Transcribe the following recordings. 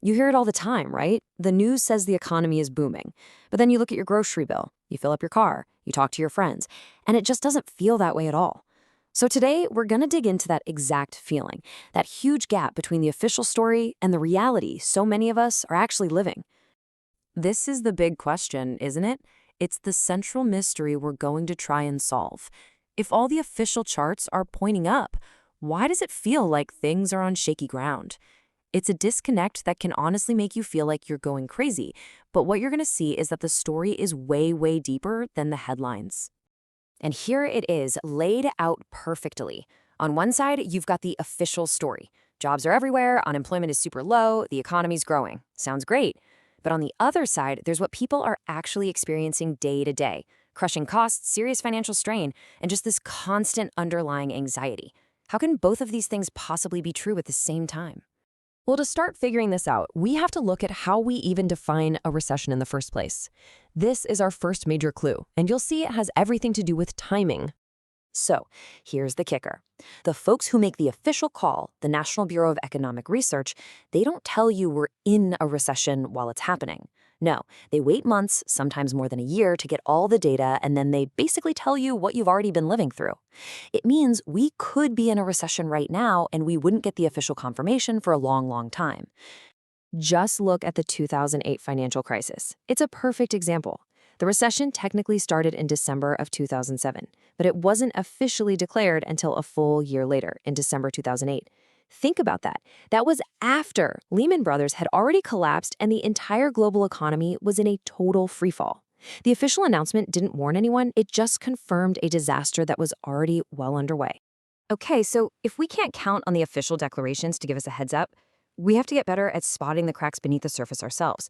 You hear it all the time, right? The news says the economy is booming. But then you look at your grocery bill, you fill up your car, you talk to your friends, and it just doesn't feel that way at all. So today, we're going to dig into that exact feeling, that huge gap between the official story and the reality so many of us are actually living. This is the big question, isn't it? It's the central mystery we're going to try and solve. If all the official charts are pointing up, why does it feel like things are on shaky ground? It's a disconnect that can honestly make you feel like you're going crazy, but what you're going to see is that the story is way, way deeper than the headlines. And here it is, laid out perfectly. On one side, you've got the official story. Jobs are everywhere, unemployment is super low, the economy's growing. Sounds great. But on the other side, there's what people are actually experiencing day to day. Crushing costs, serious financial strain, and just this constant underlying anxiety. How can both of these things possibly be true at the same time? Well, to start figuring this out, we have to look at how we even define a recession in the first place. This is our first major clue, and you'll see it has everything to do with timing. So, here's the kicker. The folks who make the official call, the National Bureau of Economic Research, they don't tell you we're in a recession while it's happening. No, they wait months, sometimes more than a year, to get all the data, and then they basically tell you what you've already been living through. It means we could be in a recession right now, and we wouldn't get the official confirmation for a long, long time. Just look at the 2008 financial crisis. It's a perfect example. The recession technically started in December of 2007, but it wasn't officially declared until a full year later, in December 2008. Think about that. That was after Lehman Brothers had already collapsed and the entire global economy was in a total freefall. The official announcement didn't warn anyone, it just confirmed a disaster that was already well underway. Okay, so if we can't count on the official declarations to give us a heads up, we have to get better at spotting the cracks beneath the surface ourselves.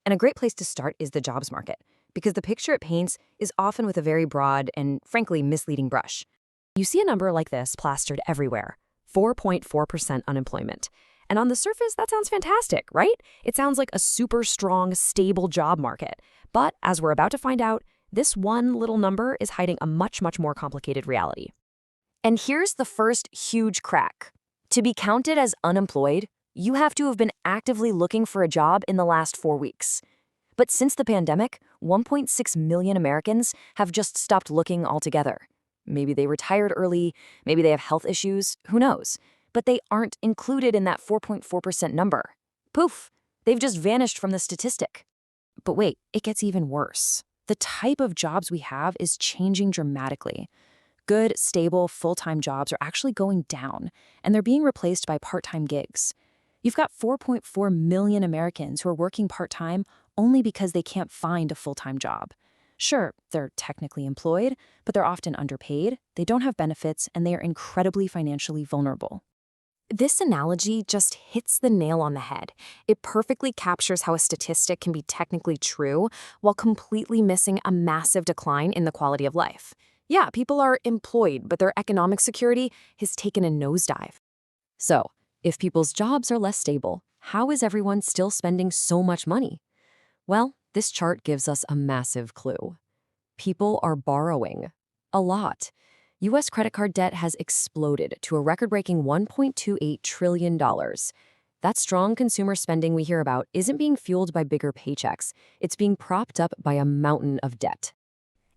And a great place to start is the jobs market, because the picture it paints is often with a very broad and, frankly, misleading brush. You see a number like this plastered everywhere, 4.4% unemployment. And on the surface, that sounds fantastic, right? It sounds like a super strong, stable job market. But as we're about to find out, this one little number is hiding a much, much more complicated reality. And here's the first huge crack. To be counted as unemployed, you have to have been actively looking for a job in the last 4 weeks. But since the pandemic, 1.6 million Americans have just stopped looking altogether. Maybe they retired early, maybe they have health issues, who knows? But they aren't included in that 4.4% number. Poof, they've just vanished from the statistic. But wait, it gets even worse. The type of jobs we have is changing dramatically. Good, stable, full-time jobs are actually going down, and they're being replaced by part-time gigs. You've got 4.4 million Americans who are working part-time only because they can't find a full-time job. Sure, they're technically employed, but they're often underpaid, they don't have benefits, and they are incredibly financially vulnerable. This analogy just hits the nail on the head. It perfectly captures how a statistic can be technically true while completely missing a massive decline in the quality of life. Yeah, people are employed, but their economic security has taken a nosedive. So, if people's jobs are less stable, how is everyone still spending so much money? Well, this chart gives us a massive clue. People are borrowing. A lot. U.S. credit card debt has exploded to a record-breaking $1.28 trillion. That strong consumer spending we hear about isn't being fueled by bigger paychecks. It's being propped up by a mountain of debt.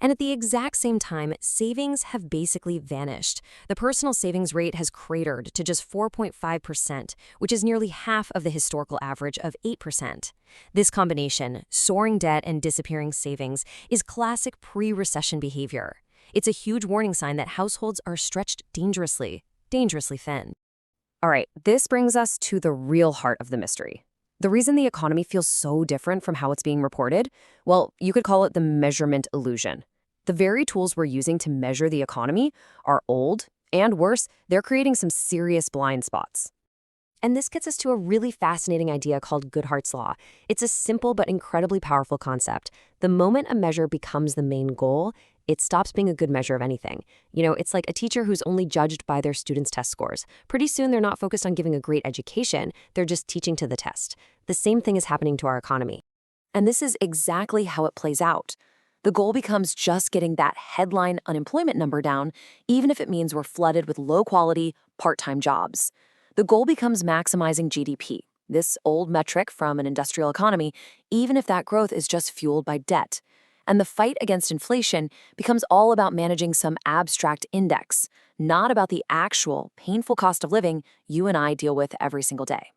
And at the exact same time, savings have basically vanished. The personal savings rate has cratered to just 4.5%, which is nearly half of the historical average of 8%. This combination, soaring debt and disappearing savings, is classic pre-recession behavior. It's a huge warning sign that households are stretched dangerously thin. All right, this brings us to the real heart of the mystery. The reason the economy feels so different from how it's being reported, well, you could call it the measurement illusion. The very tools we're using to measure the economy are old, and worse, they're creating some serious blind spots. And this gets us to a really fascinating idea called Goodhart's law. It's a simple but incredibly powerful concept. The moment a measure becomes the main goal, it stops being a good measure of anything. You know, it's like a teacher who's only judged by their students' test scores. Pretty soon, they're not focused on giving a great education, they're just teaching to the test. The same thing is happening to our economy. And this is exactly how it plays out. The goal becomes just getting that headline unemployment number down, even if it means we're flooded with low-quality, part-time jobs. The goal becomes maximizing GDP, this old metric from an industrial economy, even if that growth is just fueled by debt. And the fight against inflation becomes all about managing some abstract index, not about the actual painful cost of living you and I deal with every single day.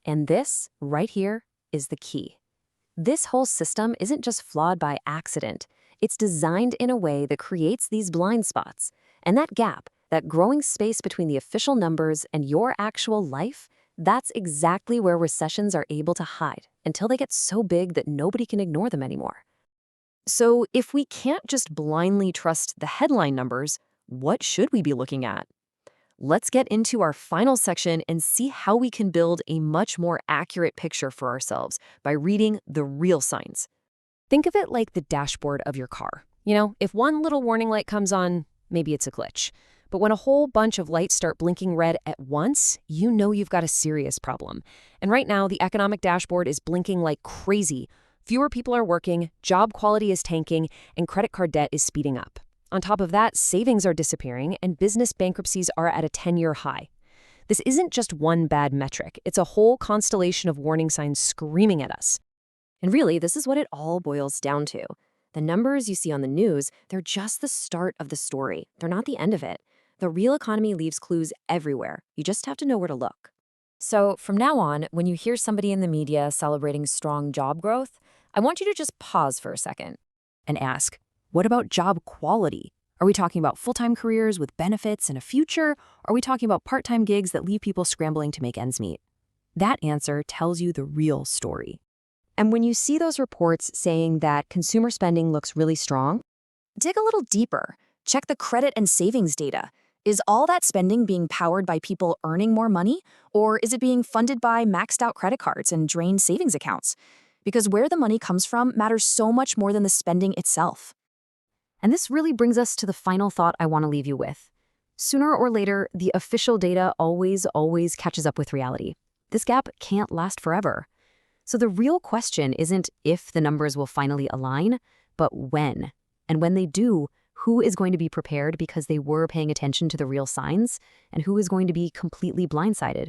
And this, right here, is the key. This whole system isn't just flawed by accident. It's designed in a way that creates these blind spots. And that gap, that growing space between the official numbers and your actual life, that's exactly where recessions are able to hide until they get so big that nobody can ignore them anymore. So if we can't just blindly trust the headline numbers, what should we be looking at? Let's get into our final section and see how we can build a much more accurate picture for ourselves by reading the real signs. Think of it like the dashboard of your car. If one little warning light comes on, maybe it's a glitch. But when a whole bunch of lights start blinking red at once, you know you've got a serious problem. And right now, the economic dashboard is blinking like crazy. Fewer people are working, job quality is tanking, and credit card debt is speeding up. On top of that, savings are disappearing, and business bankruptcies are at a 10-year high. This isn't just one bad metric. It's a whole constellation of warning signs screaming at us. And really, this is what it all boils down to. The numbers you see on the news, they're just the start of the story. They're not the end of it. The real economy leaves clues everywhere. You just have to know where to look. So from now on, when you hear somebody in the media celebrating strong job growth, I want you to just pause for a second and ask, what about job quality? Are we talking about full-time careers with benefits and a future? Or are we talking about part-time gigs that leave people scrambling to make ends meet? That answer tells you the real story. And when you see those reports saying that consumer spending looks really strong, dig a little deeper. Check the credit and savings data. Is all that spending being powered by people earning more money? Or is it being funded by maxed out credit cards and drained savings accounts? Because where the money comes from matters so much more than the spending itself. And this really brings us to the final thought I want to leave you with. Sooner or later, the official data always catches up with reality. This gap can't last forever. So the real question isn't if the numbers will finally align, but when. And when they do, who is going to be prepared because they were paying attention to the real signs, and who is going to be completely blindsided?